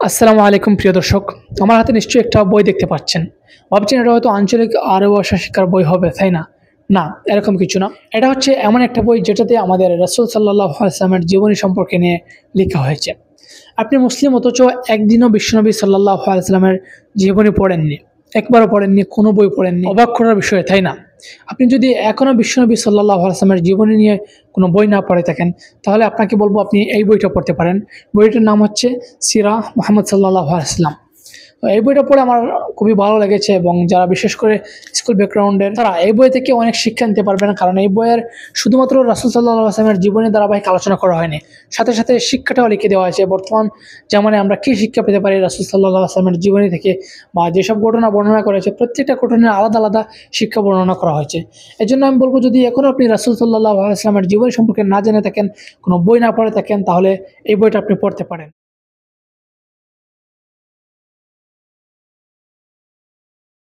আসসালামু আলাইকুম প্রিয় দর্শক। আমার হাতে নিশ্চয়ই একটা বই দেখতে পাচ্ছেন। ভাবছেন এটা হয়তো আঞ্চলিক আরবি ভাষা শিক্ষার বই হবে, তাই না? না, এরকম কিছু না। এটা হচ্ছে এমন একটা বই যেটাতে আমাদের রাসূল সাল্লাল্লাহু আলাইহি ওয়াসাল্লামের জীবনী সম্পর্কে নিয়ে লেখা হয়েছে। আপনি মুসলিম অথচ একদিনও বিশ্বনবী সাল্লাল্লাহু আলাইহি ওয়াসাল্লামের জীবনী পড়েননি। একবারও পড়েননি, কোনো বই পড়েননি। অবাক করার বিষয়, তাই না? আপনি যদি এখনও বিশ্বনবী সাল্লাল্লাহু আলাইহি ওয়াসাল্লামের জীবনী নিয়ে কোনো বই না পড়ে থাকেন, তাহলে আপনাকে বলবো আপনি এই বইটা পড়তে পারেন। বইটার নাম হচ্ছে সিরাহ মুহাম্মদ সাল্লাল্লাহু আলাইহি ওয়াসাল্লাম। তো এই বইটা পড়ে আমার খুবই ভালো লেগেছে, এবং যারা বিশেষ করে স্কুল ব্যাকগ্রাউন্ডের তারা এই বই থেকে অনেক শিক্ষা নিতে পারবেন, কারণ এই বইয়ের শুধুমাত্র রাসূল সাল্লাল্লাহু আলাইহি ওয়াসাল্লামের জীবনী ধারাবাহিক আলোচনা করা হয়নি, সাথে সাথে শিক্ষাটাও লিখে দেওয়া হয়েছে। বর্তমান যেমন আমরা কী শিক্ষা পেতে পারি রাসূল সাল্লাল্লাহু আলাইহি ওয়াসাল্লামের জীবনী থেকে, বা যেসব ঘটনা বর্ণনা করেছে প্রত্যেকটা ঘটনার আলাদা আলাদা শিক্ষা বর্ণনা করা হয়েছে। এই জন্য আমি বলবো, যদি এখনও আপনি রাসূল সাল্লাল্লাহু আলাইহি ওয়াসাল্লামের জীবনী সম্পর্কে না জেনে থাকেন, কোনো বই না পড়ে থাকেন, তাহলে এই বইটা আপনি পড়তে পারেন।